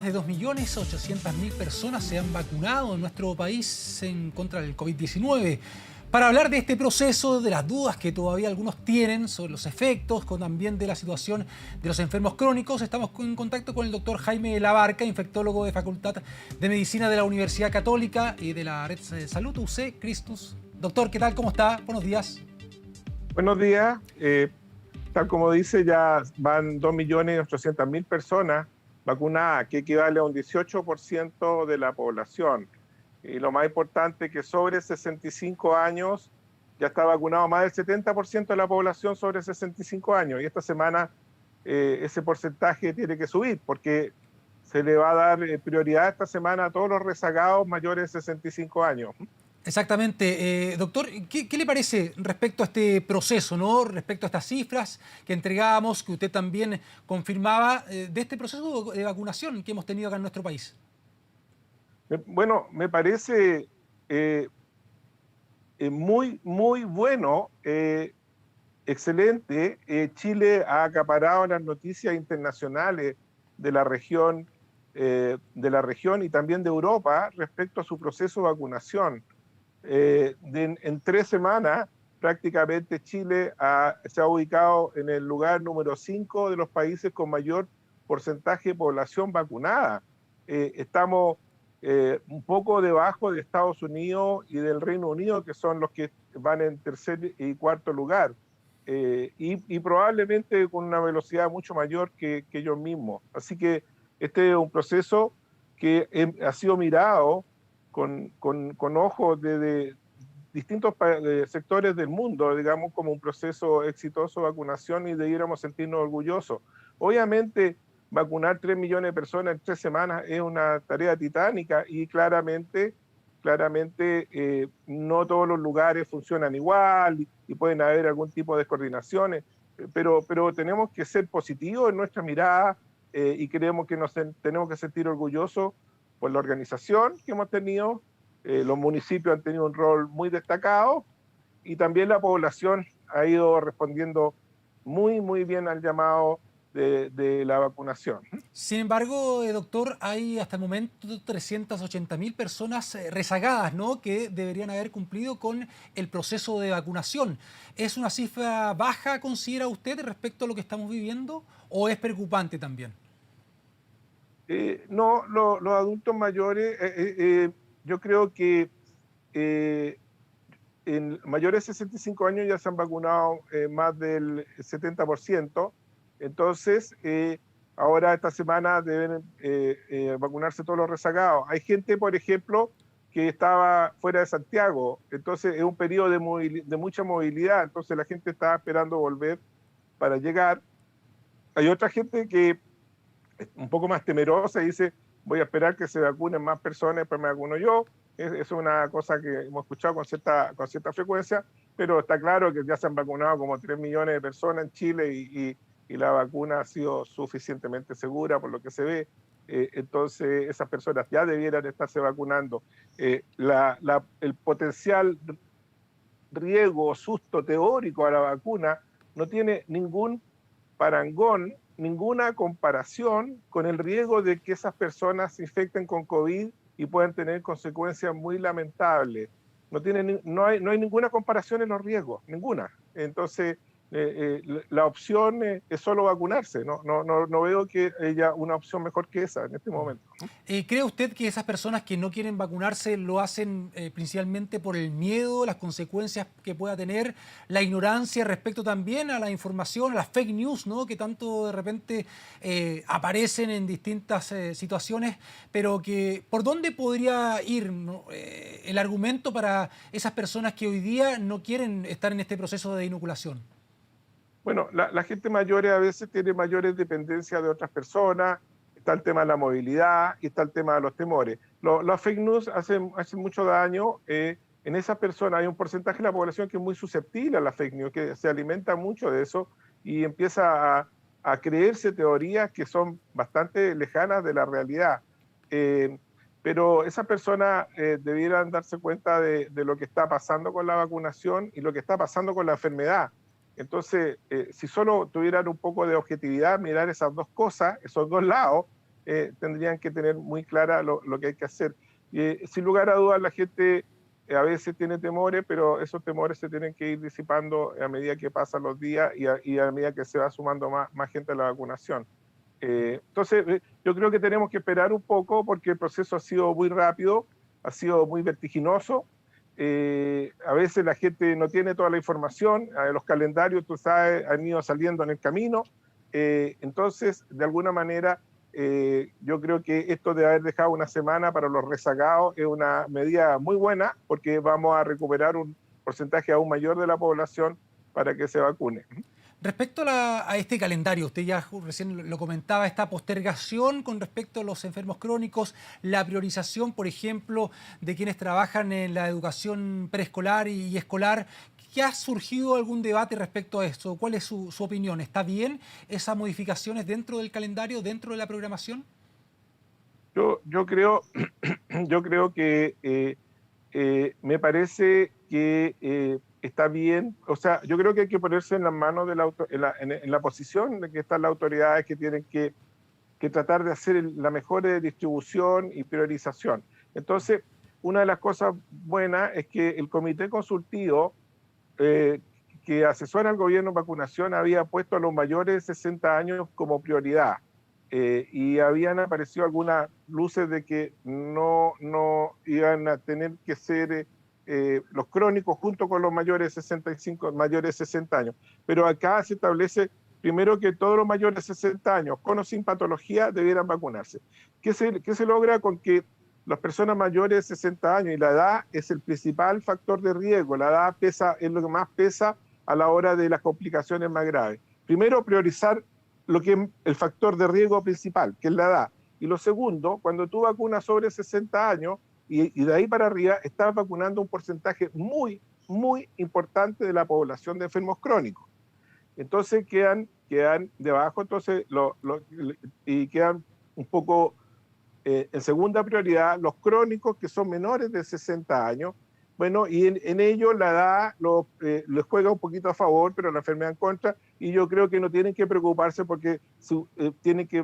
De 2.800.000 personas se han vacunado en nuestro país en contra del COVID-19. Para hablar de este proceso, de las dudas que todavía algunos tienen sobre los efectos, también de la situación de los enfermos crónicos, estamos en contacto con el doctor Jaime Labarca, infectólogo de Facultad de Medicina de la Universidad Católica y de la Red de Salud UC Christus. Doctor, ¿qué tal? ¿Cómo está? Buenos días. Buenos días. Tal como dice, ya van 2.800.000 personas vacunadas, que equivale a un 18% de la población. Y lo más importante, que sobre 65 años ya está vacunado más del 70% de la población sobre 65 años. Y esta semana ese porcentaje tiene que subir, porque se le va a dar prioridad esta semana a todos los rezagados mayores de 65 años. Exactamente. Doctor, ¿qué le parece respecto a este proceso, ¿no? Respecto a estas cifras que entregábamos, que usted también confirmaba, de este proceso de vacunación que hemos tenido acá en nuestro país? Bueno, me parece muy bueno, excelente. Chile ha acaparado las noticias internacionales de la región y también de Europa respecto a su proceso de vacunación. En 3 semanas, prácticamente Chile se ha ubicado en el lugar número 5 de los países con mayor porcentaje de población vacunada. Estamos un poco debajo de Estados Unidos y del Reino Unido, que son los que van en tercer y cuarto lugar, y probablemente con una velocidad mucho mayor que ellos mismos. Así que este es un proceso que ha sido mirado con ojos de distintos sectores del mundo, digamos, como un proceso exitoso de vacunación, y debiéramos sentirnos orgullosos. Obviamente, vacunar 3 millones de personas en 3 semanas es una tarea titánica, y claramente no todos los lugares funcionan igual y pueden haber algún tipo de descoordinaciones, pero tenemos que ser positivos en nuestra mirada, y creemos que tenemos que sentir orgullosos por la organización que hemos tenido. Los municipios han tenido un rol muy destacado, y también la población ha ido respondiendo muy bien al llamado de la vacunación. Sin embargo, doctor, hay hasta el momento 380.000 personas rezagadas, ¿no?, que deberían haber cumplido con el proceso de vacunación. ¿Es una cifra baja, considera usted, respecto a lo que estamos viviendo, o es preocupante también? No, los adultos mayores, yo creo que eh, en mayores de 65 años ya se han vacunado más del 70%. Entonces, ahora esta semana deben vacunarse todos los rezagados. Hay gente, por ejemplo, que estaba fuera de Santiago, entonces es un periodo de mucha movilidad, entonces la gente estaba esperando volver para llegar. Hay otra gente que es un poco más temerosa y dice: voy a esperar que se vacunen más personas, después me vacuno yo. Es una cosa que hemos escuchado con cierta frecuencia, pero está claro que ya se han vacunado como 3 millones de personas en Chile, y la vacuna ha sido suficientemente segura por lo que se ve. Entonces esas personas ya debieran estarse vacunando. El potencial riesgo o susto teórico a la vacuna no tiene ningún parangón, ninguna comparación con el riesgo de que esas personas se infecten con COVID y puedan tener consecuencias muy lamentables. No hay ninguna comparación en los riesgos, ninguna. Entonces, la opción es solo vacunarse. No veo que haya una opción mejor que esa en este momento. ¿Cree usted que esas personas que no quieren vacunarse lo hacen principalmente por el miedo, las consecuencias que pueda tener, la ignorancia respecto también a la información, a las fake news, ¿no?, que tanto de repente aparecen en distintas situaciones, pero que por dónde podría ir, ¿no?, el argumento para esas personas que hoy día no quieren estar en este proceso de inoculación? Bueno, la gente mayor a veces tiene mayores dependencias de otras personas, está el tema de la movilidad y está el tema de los temores. Las fake news hacen mucho daño. En esas personas hay un porcentaje de la población que es muy susceptible a la fake news, que se alimenta mucho de eso y empieza a creerse teorías que son bastante lejanas de la realidad. Eh, pero esas personas debieran darse cuenta de lo que está pasando con la vacunación y lo que está pasando con la enfermedad. Entonces, si solo tuvieran un poco de objetividad, mirar esas dos cosas, esos dos lados, tendrían que tener muy clara lo que hay que hacer. Sin lugar a dudas, la gente a veces tiene temores, pero esos temores se tienen que ir disipando a medida que pasan los días y a medida que se va sumando más gente a la vacunación. Entonces, yo creo que tenemos que esperar un poco porque el proceso ha sido muy rápido, ha sido muy vertiginoso. A veces la gente no tiene toda la información, los calendarios, tú sabes, han ido saliendo en el camino. Entonces, de alguna manera, yo creo que esto de haber dejado una semana para los rezagados es una medida muy buena porque vamos a recuperar un porcentaje aún mayor de la población para que se vacune. Respecto a este calendario, usted ya recién lo comentaba, esta postergación con respecto a los enfermos crónicos, la priorización, por ejemplo, de quienes trabajan en la educación preescolar y escolar, ¿qué ha surgido algún debate respecto a esto? ¿Cuál es su opinión? ¿Está bien esas modificaciones dentro del calendario, dentro de la programación? Yo creo, yo creo que me parece que está bien, o sea, yo creo que hay que ponerse en las manos de en la posición de que están las autoridades que tienen que tratar de hacer la mejor distribución y priorización. Entonces, una de las cosas buenas es que el comité consultivo eh, que asesora al gobierno en vacunación había puesto a los mayores de 60 años como prioridad. Y habían aparecido algunas luces de que no iban a tener que ser los crónicos junto con los mayores de 65, mayores de 60 años. Pero acá se establece primero que todos los mayores de 60 años, con o sin patología, debieran vacunarse. ¿Qué se logra con que las personas mayores de 60 años y la edad es el principal factor de riesgo? La edad es lo que más pesa a la hora de las complicaciones más graves. Primero, priorizar lo que es el factor de riesgo principal, que es la edad. Y lo segundo, cuando tú vacunas sobre 60 años y de ahí para arriba, estás vacunando un porcentaje muy importante de la población de enfermos crónicos. Entonces quedan debajo, entonces, y quedan un poco en segunda prioridad los crónicos que son menores de 60 años. Bueno, y en ello la edad les juega un poquito a favor, pero la enfermedad en contra, y yo creo que no tienen que preocuparse porque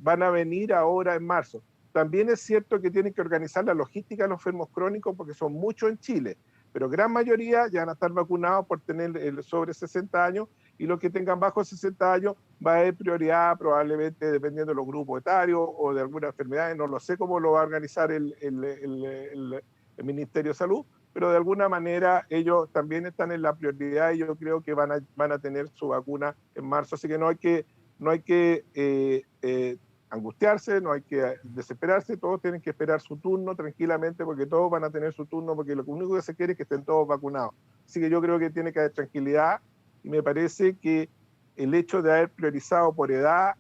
van a venir ahora en marzo. También es cierto que tienen que organizar la logística de los enfermos crónicos porque son muchos en Chile, pero gran mayoría ya van a estar vacunados por tener sobre 60 años, y los que tengan bajo 60 años va a haber prioridad probablemente dependiendo de los grupos etarios o de algunas enfermedades. No lo sé cómo lo va a organizar el Ministerio de Salud, pero de alguna manera ellos también están en la prioridad y yo creo que van a tener su vacuna en marzo. Así que no hay que angustiarse, no hay que desesperarse, todos tienen que esperar su turno tranquilamente porque todos van a tener su turno porque lo único que se quiere es que estén todos vacunados. Así que yo creo que tiene que haber tranquilidad y me parece que el hecho de haber priorizado por edad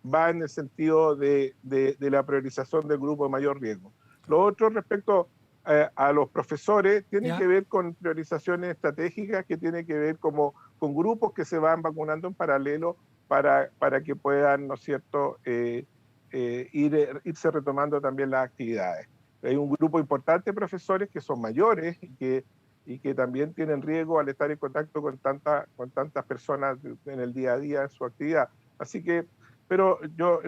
va en el sentido de la priorización del grupo de mayor riesgo. Lo otro respecto a los profesores tiene ¿Ya? que ver con priorizaciones estratégicas que tiene que ver como con grupos que se van vacunando en paralelo para que puedan, ¿no es cierto?, irse retomando también las actividades. Hay un grupo importante de profesores que son mayores y que también tienen riesgo al estar en contacto con tantas personas en el día a día en su actividad. Así que, pero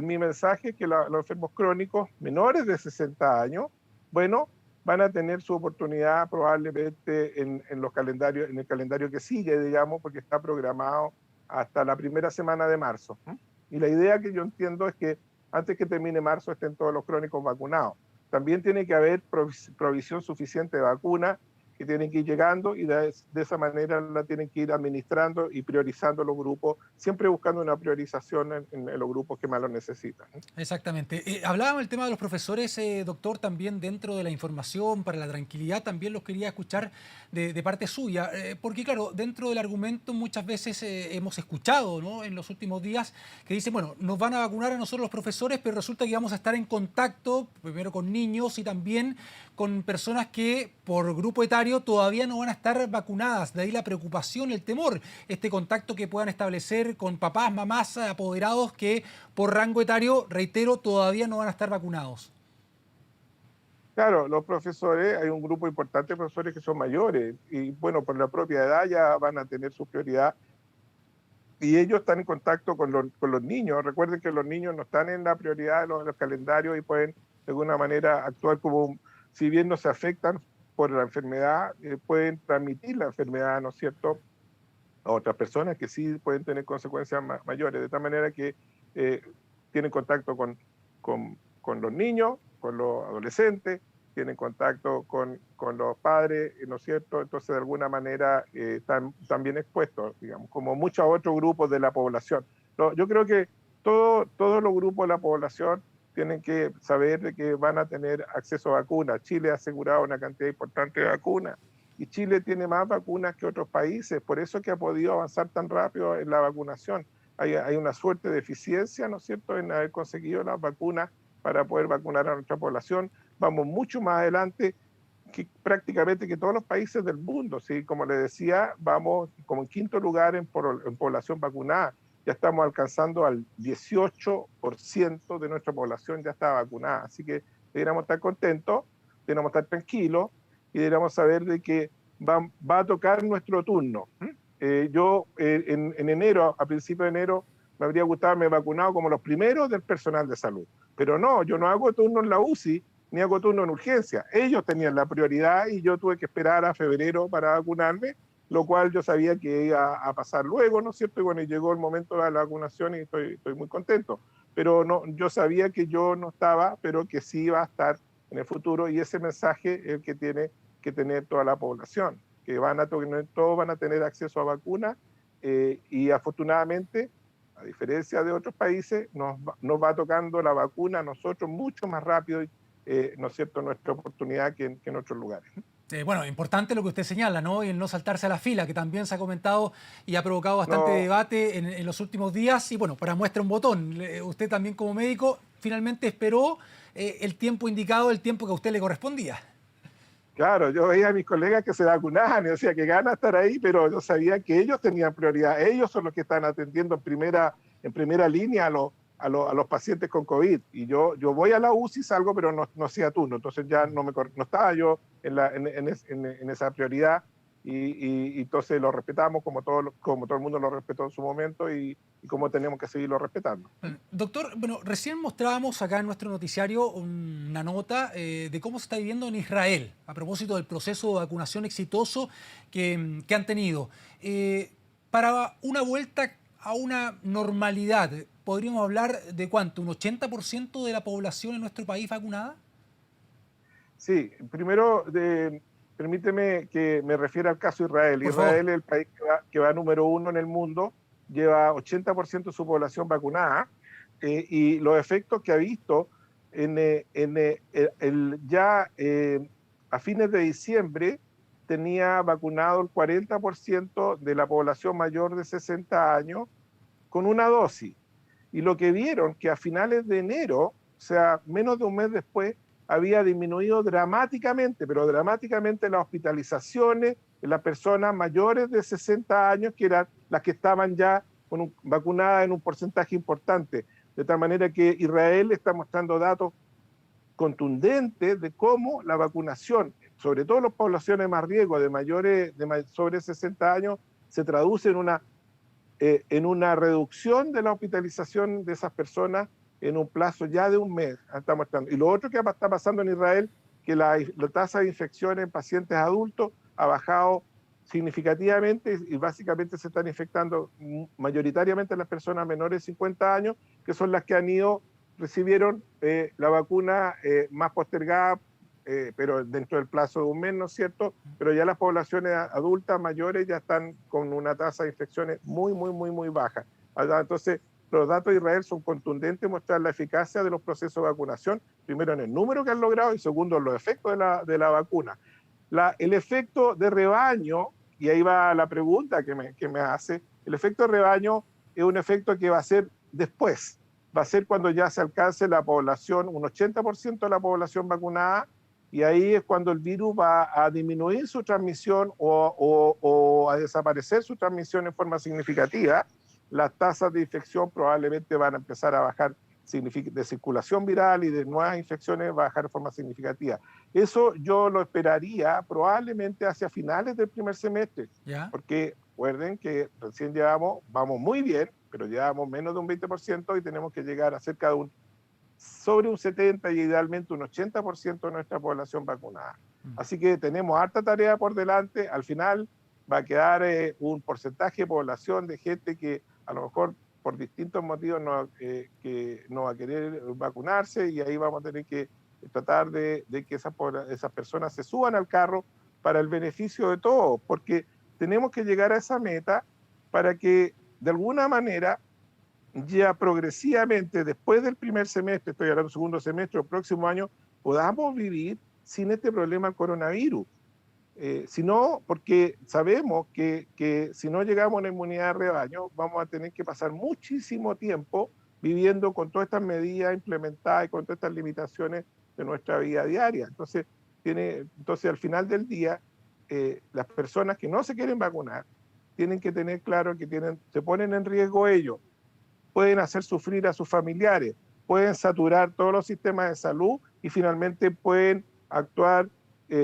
mi mensaje es que los enfermos crónicos menores de 60 años, bueno, van a tener su oportunidad probablemente en el calendario que sigue, digamos, porque está programado hasta la primera semana de marzo. Y la idea que yo entiendo es que antes que termine marzo estén todos los crónicos vacunados. También tiene que haber provisión suficiente de vacunas que tienen que ir llegando y de esa manera la tienen que ir administrando y priorizando los grupos, siempre buscando una priorización en los grupos que más lo necesitan. Exactamente. Hablábamos del tema de los profesores, doctor, también dentro de la información, para la tranquilidad, también los quería escuchar de parte suya, porque claro, dentro del argumento muchas veces hemos escuchado, ¿no?, en los últimos días que dicen, bueno, nos van a vacunar a nosotros los profesores, pero resulta que vamos a estar en contacto primero con niños y también con personas que por grupo etario todavía no van a estar vacunadas. De ahí la preocupación, el temor, este contacto que puedan establecer con papás, mamás, apoderados que por rango etario, reitero, todavía no van a estar vacunados. Claro, los profesores, hay un grupo importante de profesores que son mayores y bueno, por la propia edad ya van a tener su prioridad y ellos están en contacto con los niños. Recuerden que los niños no están en la prioridad de los calendarios y pueden de alguna manera actuar como, si bien no se afectan por la enfermedad, pueden transmitir la enfermedad, ¿no es cierto?, a otras personas que sí pueden tener consecuencias mayores, de tal manera que tienen contacto con los niños, con los adolescentes, tienen contacto con los padres, ¿no es cierto? Entonces, de alguna manera, están también expuestos, digamos, como muchos otros grupos de la población. No, yo creo que todos los grupos de la población tienen que saber de que van a tener acceso a vacunas. Chile ha asegurado una cantidad importante de vacunas y Chile tiene más vacunas que otros países, por eso es que ha podido avanzar tan rápido en la vacunación. Hay una suerte de eficiencia, ¿no es cierto?, en haber conseguido las vacunas para poder vacunar a nuestra población. Vamos mucho más adelante que prácticamente que todos los países del mundo, ¿sí? Como les decía, vamos como en quinto lugar en población vacunada. Ya estamos alcanzando al 18% de nuestra población ya está vacunada. Así que deberíamos estar contentos, deberíamos estar tranquilos y deberíamos saber de que va a tocar nuestro turno. Yo en enero, a principios de enero, me habría gustado haberme vacunado como los primeros del personal de salud. Pero no, yo no hago turno en la UCI, ni hago turno en urgencia. Ellos tenían la prioridad y yo tuve que esperar a febrero para vacunarme, lo cual yo sabía que iba a pasar luego, ¿no es cierto? Y bueno, llegó el momento de la vacunación y estoy muy contento. Pero no, yo sabía que yo no estaba, pero que sí iba a estar en el futuro y ese mensaje es el que tiene que tener toda la población, que todos van a tener acceso a vacunas y afortunadamente, a diferencia de otros países, nos va tocando la vacuna a nosotros mucho más rápido, ¿no es cierto?, nuestra oportunidad que en otros lugares. Bueno, importante lo que usted señala, ¿no? Y el no saltarse a la fila, que también se ha comentado y ha provocado bastante No, debate en los últimos días. Y bueno, para muestra un botón, usted también como médico finalmente esperó el tiempo indicado, el tiempo que a usted le correspondía. claro, yo veía a mis colegas que se vacunaban y decía que gana estar ahí, pero yo sabía que ellos tenían prioridad. Ellos son los que están atendiendo en primera línea a los pacientes con COVID. Y yo voy a la UCI, salgo, pero no hacía turno. Entonces ya no estaba yo en esa prioridad y entonces lo respetamos como todo el mundo lo respetó en su momento y como tenemos que seguirlo respetando. Doctor, bueno, recién mostrábamos acá en nuestro noticiario una nota de cómo se está viviendo en Israel a propósito del proceso de vacunación exitoso que han tenido. Para una vuelta a una normalidad, ¿podríamos hablar de cuánto? ¿Un 80% de la población en nuestro país vacunada? Sí, primero permíteme que me refiera al caso de Israel. Por favor. Israel es el país que va número uno en el mundo, lleva 80% de su población vacunada y los efectos que ha visto ya a fines de diciembre tenía vacunado el 40% de la población mayor de 60 años con una dosis. Y lo que vieron que a finales de enero, o sea, menos de un mes después, había disminuido dramáticamente, pero dramáticamente las hospitalizaciones en las personas mayores de 60 años, que eran las que estaban ya vacunadas en un porcentaje importante. De tal manera que Israel está mostrando datos contundentes de cómo la vacunación, sobre todo en las poblaciones más riesgo de sobre 60 años, se traduce en una reducción de la hospitalización de esas personas en un plazo ya de un mes. Está mostrando. Y lo otro que está pasando en Israel, que la tasa de infección en pacientes adultos ha bajado significativamente y básicamente se están infectando mayoritariamente las personas menores de 50 años, que son las que recibieron la vacuna más postergada, pero dentro del plazo de un mes, ¿no es cierto? Pero ya las poblaciones adultas mayores ya están con una tasa de infecciones muy baja. Entonces, los datos de Israel son contundentes, muestran la eficacia de los procesos de vacunación, primero en el número que han logrado y segundo en los efectos de la vacuna. El efecto de rebaño, y ahí va la pregunta que me hace, el efecto de rebaño es un efecto que va a ser después, va a ser cuando ya se alcance la población, un 80% de la población vacunada, y ahí es cuando el virus va a disminuir su transmisión o a desaparecer su transmisión en forma significativa. Las tasas de infección probablemente van a empezar a bajar de circulación viral y de nuevas infecciones va a bajar de forma significativa. Eso yo lo esperaría probablemente hacia finales del primer semestre, ¿Ya? porque Recuerden que recién vamos muy bien, pero llevamos menos de un 20% y tenemos que llegar a cerca de sobre un 70 y idealmente un 80% de nuestra población vacunada. Así que tenemos harta tarea por delante. Al final va a quedar un porcentaje de población de gente que a lo mejor por distintos motivos que no va a querer vacunarse, y ahí vamos a tener que tratar de que esas personas se suban al carro para el beneficio de todos, porque tenemos que llegar a esa meta para que de alguna manera ya progresivamente, después del primer semestre, estoy hablando del segundo semestre, el próximo año, podamos vivir sin este problema del coronavirus. Si no, porque sabemos que si no llegamos a una inmunidad de rebaño, vamos a tener que pasar muchísimo tiempo viviendo con todas estas medidas implementadas y con todas estas limitaciones de nuestra vida diaria. Entonces al final del día, las personas que no se quieren vacunar tienen que tener claro que se ponen en riesgo ellos, pueden hacer sufrir a sus familiares, pueden saturar todos los sistemas de salud y finalmente pueden actuar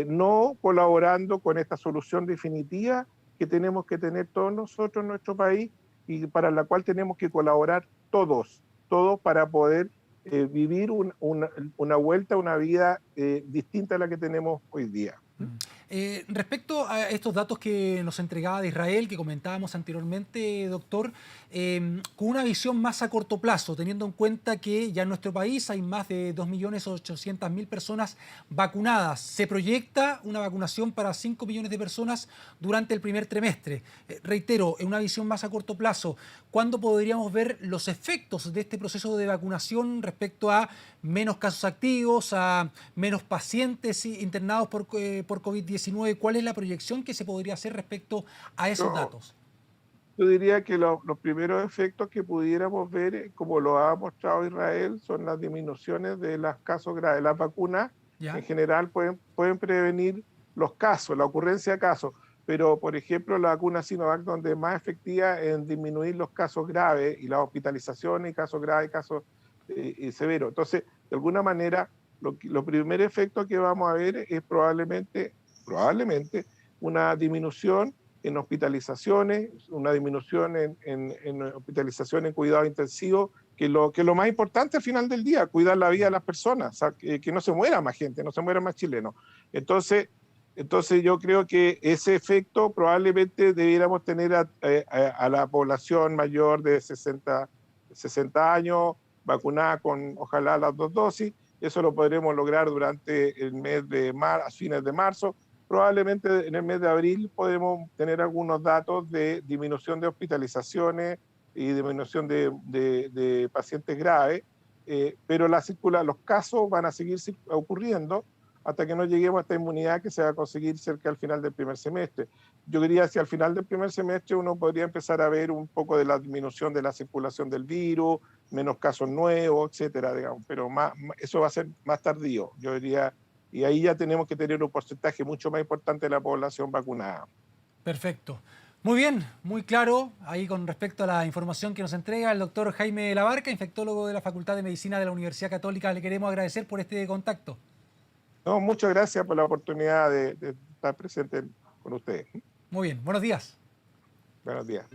no colaborando con esta solución definitiva que tenemos que tener todos nosotros en nuestro país y para la cual tenemos que colaborar todos para poder vivir una vuelta a una vida distinta a la que tenemos hoy día. Respecto a estos datos que nos entregaba de Israel, que comentábamos anteriormente, doctor, con una visión más a corto plazo, teniendo en cuenta que ya en nuestro país hay más de 2.800.000 personas vacunadas. Se proyecta una vacunación para 5 millones de personas durante el primer trimestre. Reitero, en una visión más a corto plazo, ¿cuándo podríamos ver los efectos de este proceso de vacunación respecto a menos casos activos, a menos pacientes internados por COVID-19? ¿Cuál es la proyección que se podría hacer respecto a esos datos? Yo diría que los primeros efectos que pudiéramos ver, como lo ha mostrado Israel, son las disminuciones de los casos graves. Las vacunas ¿Ya? en general pueden prevenir los casos, la ocurrencia de casos, pero por ejemplo la vacuna Sinovac, donde es más efectiva en disminuir los casos graves y las hospitalizaciones, casos graves, casos severos. Entonces, de alguna manera, lo primer efecto que vamos a ver es probablemente una disminución en hospitalizaciones, una disminución en hospitalización en cuidados intensivos, que lo más importante al final del día, cuidar la vida de las personas, o sea, que no se muera más gente, no se mueran más chilenos. Entonces yo creo que ese efecto probablemente debiéramos tener a la población mayor de 60 años vacunada con ojalá las 2 dosis. Eso lo podremos lograr durante el mes de marzo, a fines de marzo. Probablemente en el mes de abril podemos tener algunos datos de disminución de hospitalizaciones y disminución de pacientes graves, pero los casos van a seguir ocurriendo hasta que no lleguemos a esta inmunidad que se va a conseguir cerca al final del primer semestre. Yo diría que al final del primer semestre uno podría empezar a ver un poco de la disminución de la circulación del virus, menos casos nuevos, etcétera, digamos, pero eso va a ser más tardío, yo diría. Y ahí ya tenemos que tener un porcentaje mucho más importante de la población vacunada. Perfecto. Muy bien, muy claro ahí con respecto a la información que nos entrega el doctor Jaime Labarca, infectólogo de la Facultad de Medicina de la Universidad Católica. Le queremos agradecer por este contacto. No, muchas gracias por la oportunidad de estar presente con ustedes. Muy bien, buenos días. Buenos días.